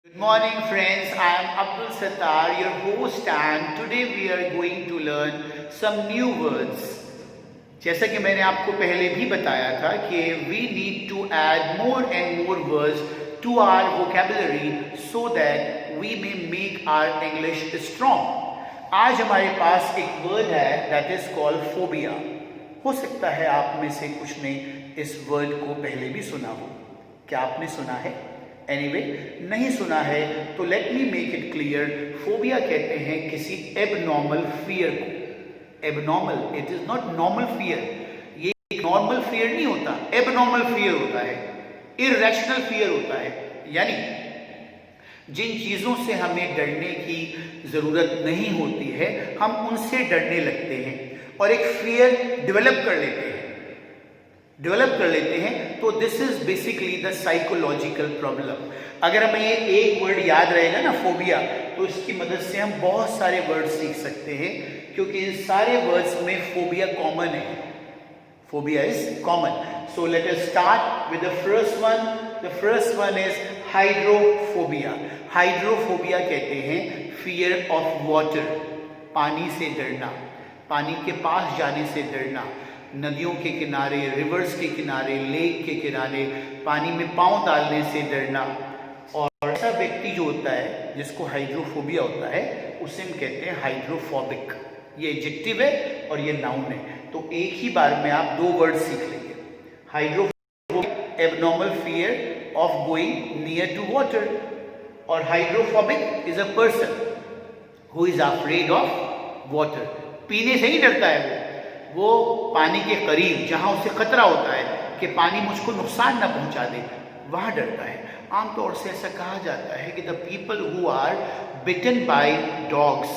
Good morning friends, I am Abdul Sattar, your host, and today we are going to learn some new words. जैसा कि मैंने आपको पहले भी बताया था कि we need to add more and more words to our vocabulary so that we may make our English strong. आज हमारे पास एक वर्ड है that is called phobia. हो सकता है आप में से कुछ ने इस वर्ड को पहले भी सुना हो. क्या आपने सुना है? एनीवे नहीं सुना है तो let me make it clear. Phobia कहते हैं किसी एबनॉर्मल फियर को. Abnormal, it is not normal fear. ये नॉर्मल फियर नहीं होता, एबनॉर्मल फियर होता है, इररेशनल फियर होता है. यानी जिन चीजों से हमें डरने की जरूरत नहीं होती है हम उनसे डरने लगते हैं और एक फियर डेवलप कर लेते हैं. तो this is basically the psychological problem. अगर हमें ये एक वर्ड याद रहेगा ना, फोबिया, तो इसकी मदद से हम बहुत सारे वर्ड सीख सकते हैं क्योंकि इन सारे वर्ड्स में फोबिया कॉमन है. Phobia is common. So let us start with the first one. The first one is hydrophobia. Hydrophobia कहते हैं फियर ऑफ वाटर, पानी से डरना, पानी के पास जाने से डरना. नदियों के किनारे, रिवर्स के किनारे, लेक के किनारे पानी में पांव डालने से डरना. और ऐसा व्यक्ति जो होता है जिसको हाइड्रोफोबिया होता है उसे हम कहते हैं हाइड्रोफोबिक. ये एडजेक्टिव है और ये नाउन है. तो एक ही बार में आप दो वर्ड सीख लेंगे. Hydrophobic, abnormal fear of going near to water, और hydrophobic is a person who is afraid of water. पीने से ही डरता है वो पानी के करीब जहां उसे खतरा होता है कि पानी मुझको नुकसान ना पहुंचा दे, वहां डरता है. आमतौर से ऐसा कहा जाता है कि the people who are bitten by dogs,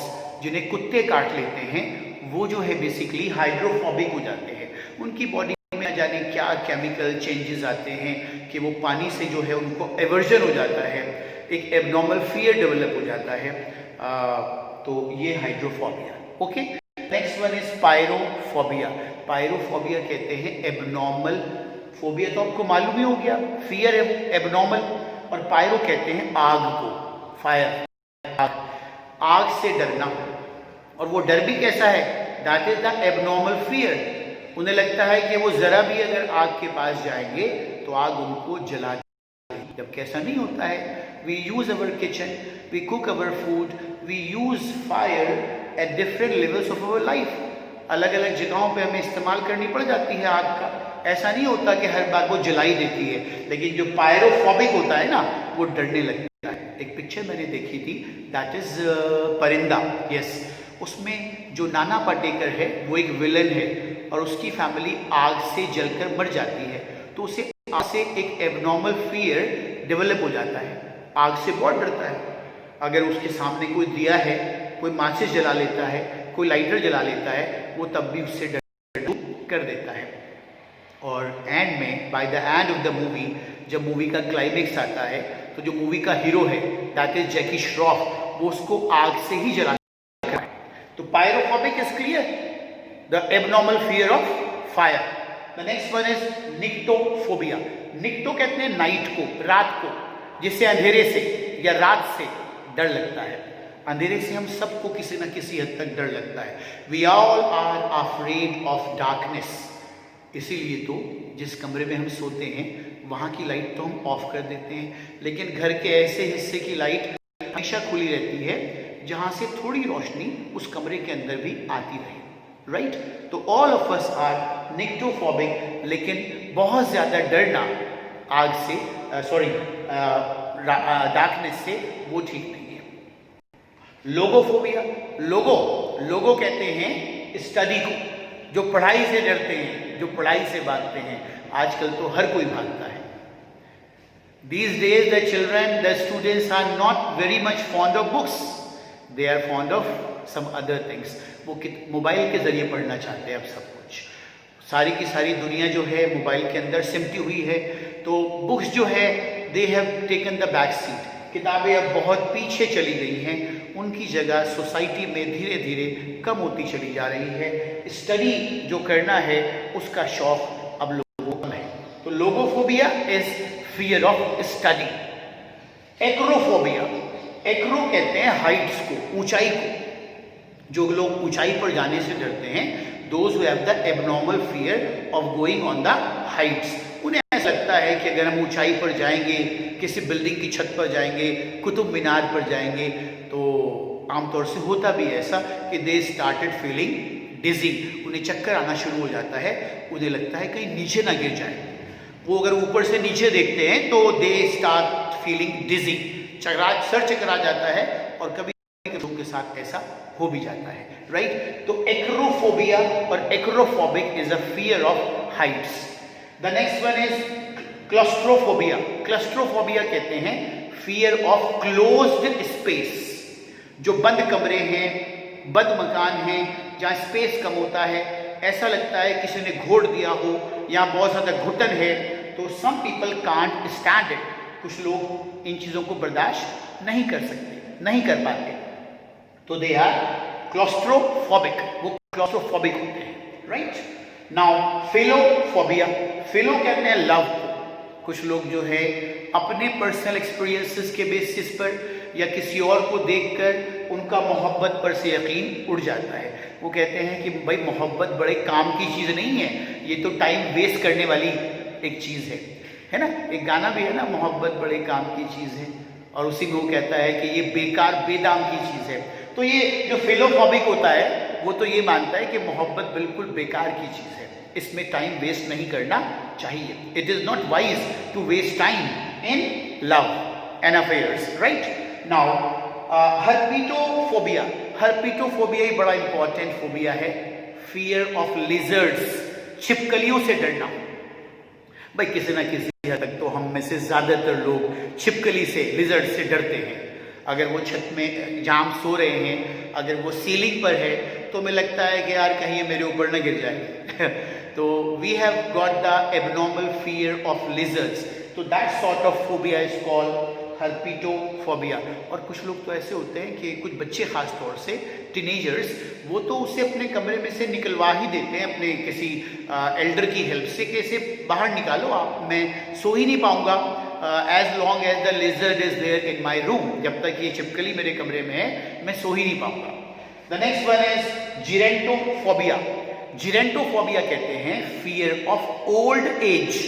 जिन्हें कुत्ते काट लेते हैं, वो जो है बेसिकली हाइड्रोफोबिक हो जाते हैं. उनकी बॉडी में न जाने क्या केमिकल चेंजेस आते हैं कि वो पानी से जो है उनको एवर्जन हो जाता है, एक एबनॉर्मल फियर डेवलप हो जाता है. तो ये hydrophobia. Okay, next one is pyrophobia. Pyrophobia कहते हैं एबनॉर्मल. फोबिया तो आपको मालूम ही हो गया, फियर है एबनॉर्मल. और पायरो कहते हैं आग को, फायर, आग से डरना. और वो डर भी कैसा है? That is the abnormal fear. उन्हें लगता है कि वो जरा भी अगर आग के पास जाएंगे तो आग उनको जला देगी, जब कैसा नहीं होता है. We use our kitchen, we cook our food, we use fire at different levels of our life. अलग अलग जगहों पे हमें इस्तेमाल करनी पड़ जाती है आग का. ऐसा नहीं होता कि हर बार वो जलाई देती है. लेकिन जो पायरोफोबिक होता है ना, वो डरने लगता है. एक पिक्चर मैंने देखी थी, दैट इज परिंदा. यस, उसमें जो नाना पाटेकर है वो एक विलन है और उसकी फैमिली आग से जलकर मर जाती है. तो उसे आग से एक एबनॉर्मल फियर डेवलप हो जाता है. आग से बहुत डरता है. अगर उसके सामने कोई दिया है, कोई माचिस जला लेता है, कोई लाइटर जला लेता है, वो तब भी उससे डर कर देता है. और एंड में, by the end of the movie, जब मूवी का क्लाइमेक्स आता है तो जो मूवी का हीरो है दैट इज जैकी श्रॉफ, वो उसको आग से ही जला देता है. तो pyrophobic is clear, the abnormal fear of fire. The next one is nyctophobia. Nycto कहते हैं नाइट को, रात को, जिससे अंधेरे से या रात से डर लगता है. अंधेरे से हम सबको किसी न किसी हद तक डर लगता है. We all are afraid of darkness. इसीलिए तो जिस कमरे में हम सोते हैं वहाँ की लाइट तो हम ऑफ कर देते हैं, लेकिन घर के ऐसे हिस्से की लाइट हमेशा खुली रहती है जहाँ से थोड़ी रोशनी उस कमरे के अंदर भी आती रहे. राइट? तो ऑल ऑफ अस आर निक्टोफोबिक, लेकिन बहुत ज़्यादा डरना आग से, डार्कनेस से, वो ठीक नहीं है. लोगोफोबिया. लोगो कहते हैं स्टडी को, जो पढ़ाई से डरते हैं, जो पढ़ाई से भागते हैं. आजकल तो हर कोई भागता है. These days the children, the students are not very much fond of books. They are fond of some other things. वो मोबाइल के जरिए पढ़ना चाहते हैं अब सब कुछ. सारी की सारी दुनिया जो है मोबाइल के अंदर सिमटी हुई है. तो बुक्स जो है they have taken the back seat. किताबें अब बहुत पीछे चली गई हैं. उनकी जगह सोसाइटी में धीरे धीरे कम होती चली जा रही है. स्टडी जो करना है उसका शौक अब लोगों को है. तो logophobia is fear of study. Acrophobia, acro कहते हैं हाइट्स को, ऊंचाई को। जो लोग ऊंचाई पर जाने से डरते हैं, those who have the abnormal fear of going on the Heights, उन्हें ऐसा लगता है कि अगर हम ऊंचाई पर जाएंगे, किसी बिल्डिंग की छत पर जाएंगे, कुतुब मीनार पर जाएंगे, तो आमतौर से होता भी ऐसा कि दे स्टार्टेड फीलिंग डिजी, उन्हें चक्कर आना शुरू हो जाता है, उन्हें लगता है कहीं नीचे ना गिर जाए। वो अगर ऊपर से नीचे देखते हैं तो दे स्टार्ट फीलिंग डिजी, सर चकरा जाता है, और कभी लोगों के साथ ऐसा हो भी जाता है, राइट। तो एक्रोफोबिया और acrophobic is a fear of heights. The next one is claustrophobia. Claustrophobia कहते हैं फियर ऑफ क्लोज्ड स्पेस, जो बंद कमरे हैं, बंद मकान हैं, जहाँ स्पेस कम होता है, ऐसा लगता है किसी ने घोट दिया हो, या बहुत ज़्यादा घुटन है, तो some people can't stand it, कुछ लोग इन चीज़ों को बर्दाश्त नहीं कर सकते, नहीं कर पाते, तो दे आर क्लॉस्ट्रोफोबिक, वो क्लॉस्ट्रोफोबिक होते हैं, राइट। नाउ फिलोफोबिया, फिलो कहते हैं लव को। कुछ लोग जो है अपने पर्सनल एक्सपीरियंसेस के बेसिस पर या किसी और को देखकर उनका मोहब्बत पर से यकीन उड़ जाता है। वो कहते हैं कि भाई मोहब्बत बड़े काम की चीज़ नहीं है, ये तो टाइम वेस्ट करने वाली एक चीज़ है ना। एक गाना भी है ना, मोहब्बत बड़े काम की चीज़ है, और उसी में वो कहता है कि ये बेकार बेदाम की चीज़ है। तो ये जो फिलोफोबिक होता है वो तो ये मानता है कि मोहब्बत बिल्कुल बेकार की चीज़ है, इसमें टाइम वेस्ट नहीं करना चाहिए। It is not wise to waste time in love and affairs, right. Now herpetophobia, herpetophobia ही बड़ा इंपॉर्टेंट फोबिया है, फियर ऑफ लिजर्ड्स, छिपकलियों से डरना। भाई किसी ना किसी हद तक तो हम में से ज़्यादातर लोग छिपकली से, लिजर्ड से डरते हैं। अगर वो छत में जहाँ हम सो रहे हैं, अगर वो सीलिंग पर है, तो हमें लगता है कि यार कहीं ये मेरे ऊपर न गिर जाए तो we have got the abnormal fear of lizards, तो that sort of phobia is called herpetophobia. और कुछ लोग तो ऐसे होते हैं कि कुछ बच्चे खास तौर से टीनेजर्स, वो तो उसे अपने कमरे में से निकलवा ही देते हैं अपने किसी एल्डर की हेल्प से, कि इसे बाहर निकालो आप, मैं सो ही नहीं पाऊंगा as long as the lizard is there in my room, जब तक ये छिपकली मेरे कमरे में है मैं सो ही नहीं पाऊंगा। The next one is gerontophobia. Gerontophobia कहते हैं फियर ऑफ ओल्ड एज,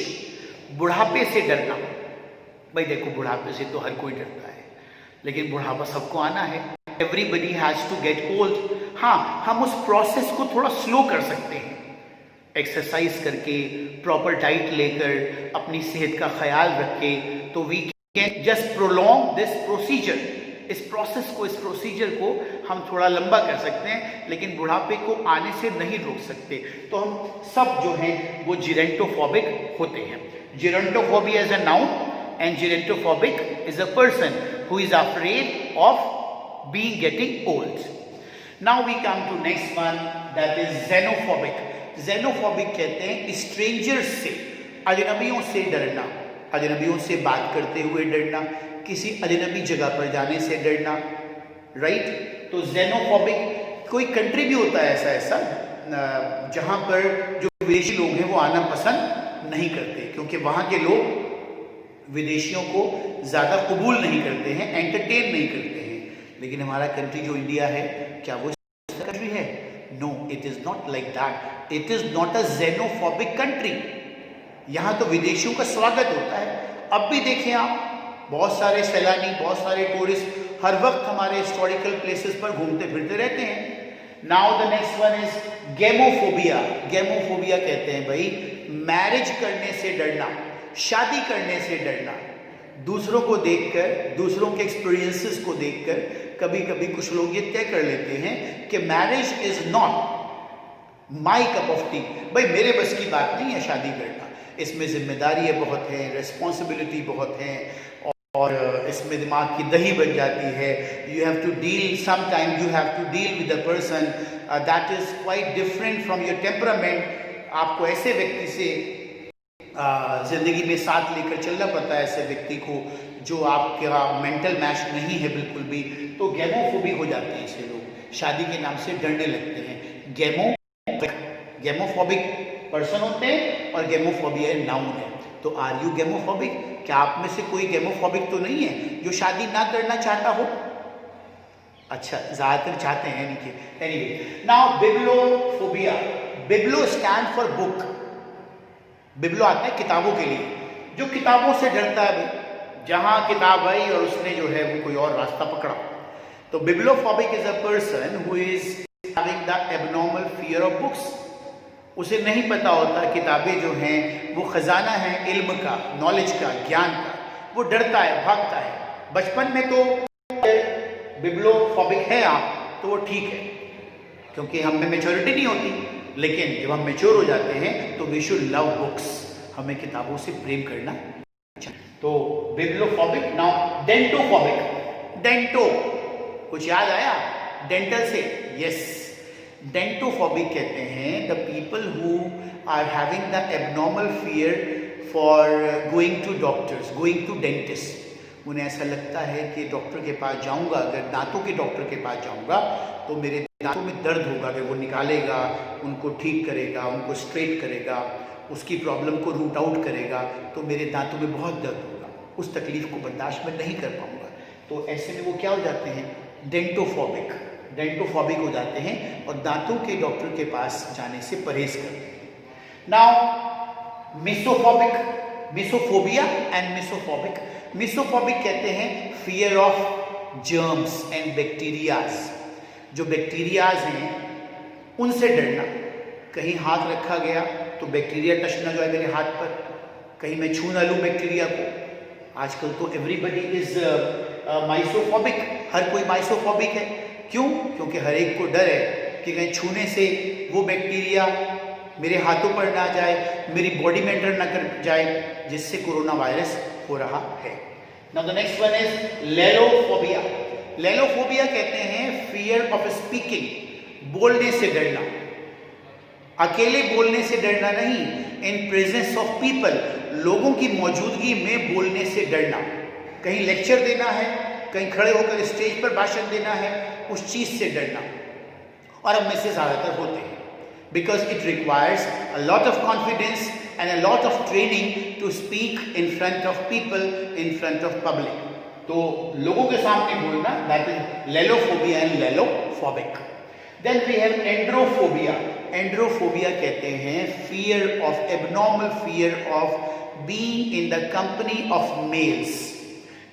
बुढ़ापे से डरना। भाई देखो, बुढ़ापे से तो हर कोई डरता है, लेकिन बुढ़ापा सबको आना है, everybody has to get old. हाँ, हम उस प्रोसेस को थोड़ा स्लो कर सकते हैं, एक्सरसाइज करके, प्रॉपर डाइट लेकर, अपनी सेहत का ख्याल रख के, तो we can just prolong this procedure, इस प्रोसेस को, इस प्रोसीजर को हम थोड़ा लंबा कर सकते हैं, लेकिन बुढ़ापे को आने से नहीं रोक सकते। तो हम सब जो हैं वो जिरेंटोफोबिक होते हैं। Gerontophobia is a noun and gerontophobic is a person who is afraid of being getting old. Now we come to next one, that is xenophobic. xenophobic कहते हैं strangers से, अजनबियों से डरना, अजनबियों से बात करते हुए डरना, किसी अजनबी जगह पर जाने से डरना, राइट। तो xenophobic कोई कंट्री भी होता है ऐसा जहाँ पर जो विदेशी लोग हैं वो आना पसंद नहीं करते, क्योंकि वहाँ के लोग विदेशियों को ज़्यादा कबूल नहीं करते हैं, एंटरटेन नहीं करते हैं। लेकिन हमारा कंट्री जो इंडिया है, क्या वो कंट्री है? No, it is not like that. It is not a xenophobic country. यहाँ तो विदेशियों का स्वागत होता है। अब भी देखें आप, बहुत सारे सैलानी, बहुत सारे टूरिस्ट हर वक्त हमारे हिस्टोरिकल प्लेसेस पर घूमते फिरते रहते हैं। Now the next one is gamophobia. Gamophobia कहते हैं भाई मैरिज करने से डरना, शादी करने से डरना, दूसरों को देखकर, दूसरों के एक्सपीरियंसेस को देखकर कभी कभी कुछ लोग ये तय कर लेते हैं कि marriage is not my cup of T. भाई मेरे बस की बात नहीं है शादी करना, इसमें जिम्मेदारियाँ बहुत हैं, रिस्पॉन्सिबिलिटी बहुत हैं, और इसमें दिमाग की दही बन जाती है। You have to deal, some time you have to deal with a person that is quite different from your temperament. आपको ऐसे व्यक्ति से जिंदगी में साथ लेकर चलना पड़ता है, ऐसे व्यक्ति को जो आपका मेंटल मैच नहीं है बिल्कुल भी। तो गेमोफोबिक हो जाते हैं ऐसे लोग, शादी के नाम से डरने लगते हैं। गेमोफोबिक पर्सन होते हैं और गेमोफोबिया नाउन है। तो आर यू गेमोफोबिक? क्या आप में से कोई गेमोफोबिक तो नहीं है जो शादी ना करना चाहता हो? अच्छा, ज्यादातर चाहते हैं नीचे। Anyway, now bibliophobia. Biblio stand for book. बिब्लो आता है किताबों के लिए, जो किताबों से डरता है भाई, जहां किताब आई और उसने जो है वो कोई और रास्ता पकड़ा। तो bibliophobic is a person who is having the abnormal fear of books. उसे नहीं पता होता किताबें जो हैं वो खजाना है इल्म का, नॉलेज का, ज्ञान का। वो डरता है, भागता है। बचपन में तो बिब्लोफोबिक है आप तो वो ठीक है, क्योंकि हम में मेच्योरिटी नहीं होती। लेकिन जब हम मेच्योर हो जाते हैं तो वी शुड लव बुक्स। हमें किताबों से प्रेम करना चाहिए। तो बिब्लोफोबिक। नाउ डेंटोफोबिक। डेंटो, कुछ याद आया डेंटल से? यस, डेंटोफोबिक कहते हैं the people who are having the abnormal fear for going to doctors, going to dentist. उन्हें ऐसा लगता है कि डॉक्टर के पास जाऊंगा, अगर दांतों के डॉक्टर के पास जाऊंगा तो मेरे दांतों में दर्द होगा, अगर वो निकालेगा, उनको ठीक करेगा, उनको स्ट्रेट करेगा, उसकी प्रॉब्लम को रूट आउट करेगा, तो मेरे दांतों में बहुत दर्द होगा, उस तकलीफ को बर्दाश्त में नहीं कर पाऊंगा। तो ऐसे में वो क्या हो जाते हैं? डेंटोफोबिक। डेंटोफोबिक हो जाते हैं और दांतों के डॉक्टर के पास जाने से परहेज करते हैं। नाउ मिसोफोबिक। मिसोफोबिया एंड मिसोफोबिक। मिसोफोबिक कहते हैं fear of germs and bacterias. जो बैक्टीरियाज हैं उनसे डरना। कहीं हाथ रखा गया तो बैक्टीरिया टच ना जाए मेरे हाथ पर, कहीं मैं छू ना लूँ बैक्टीरिया को। आजकल तो एवरीबडी इज माइसोफोबिक, हर कोई माइसोफोबिक है। क्यों? क्योंकि हर एक को डर है कि कहीं छूने से वो बैक्टीरिया मेरे हाथों पर ना जाए, मेरी बॉडी में एंटर ना कर जाए, जिससे कोरोना वायरस हो रहा है। Now the next one is lalophobia. Lalophobia कहते हैं फियर ऑफ स्पीकिंग, बोलने से डरना। अकेले बोलने से डरना नहीं, इन प्रेजेंस ऑफ पीपल, लोगों की मौजूदगी में बोलने से डरना। कहीं लेक्चर देना है, कहीं खड़े होकर स्टेज पर भाषण देना है, उस चीज से डरना। और अब में से ज्यादातर होते हैं, because it requires a lot of confidence and a lot of training to speak in front of people, in front of public. तो लोगों के सामने बोलना, that is लेलोफोबिया and लेलोफोबिक. Then we have एंड्रोफोबिया. एंड्रोफोबिया कहते हैं fear of, abnormal fear of being in the company of males.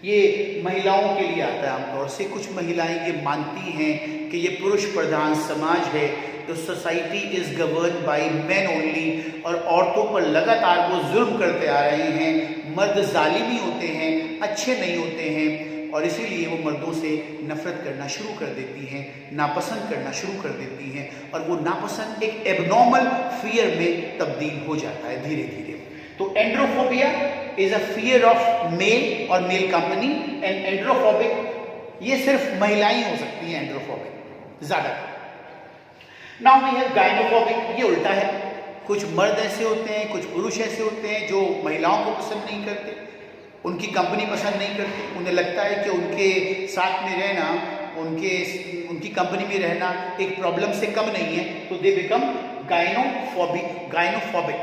ये महिलाओं के लिए आता है आमतौर से। कुछ महिलाएं ये मानती हैं कि ये पुरुष प्रधान समाज है, तो society is govern by main only, और औरतों पर लगातार वो जुल्म करते आ रहे हैं। मर्द जालिमी होते हैं, अच्छे नहीं होते हैं, और इसीलिए वो मर्दों से नफरत करना शुरू कर देती हैं, नापसंद करना शुरू कर देती हैं, और वो नापसंद एक एबनॉर्मल फियर में तब्दील हो जाता है धीरे धीरे। तो androphobia is a fear of male और मेल कंपनी, एंड एंड्रोफोबिक ये सिर्फ महिलाएं हो सकती हैं एंड्रोफोबिक ज्यादातर। Now we have gynophobic. ये उल्टा है, कुछ मर्द ऐसे होते हैं, कुछ पुरुष ऐसे होते हैं जो महिलाओं को पसंद नहीं करते, उनकी कंपनी पसंद नहीं करते। उन्हें लगता है कि उनके साथ में रहना, उनकी कंपनी में रहना एक प्रॉब्लम से कम नहीं है, तो they become gynophobic.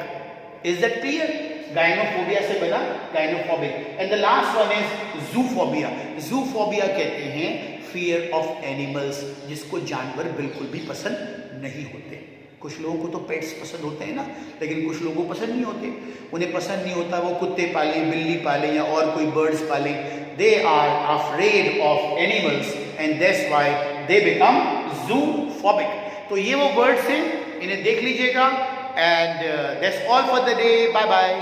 Is that clear? Gynophobia से बना gynophobic. And the last one is zoophobia. Zoophobia कहते हैं फियर ऑफ एनिमल्स, जिसको जानवर बिल्कुल भी पसंद नहीं होते। कुछ लोगों को तो पेट्स पसंद होते हैं ना, लेकिन कुछ लोगों को पसंद नहीं होते। उन्हें पसंद नहीं होता वो कुत्ते पालें, बिल्ली पालें या और कोई बर्ड्स पालें। They are afraid of animals and that's why they become zoophobic. तो ये वो वर्ड्स हैं, इन्हें देख लीजिएगा। And that's all for the day. Bye bye.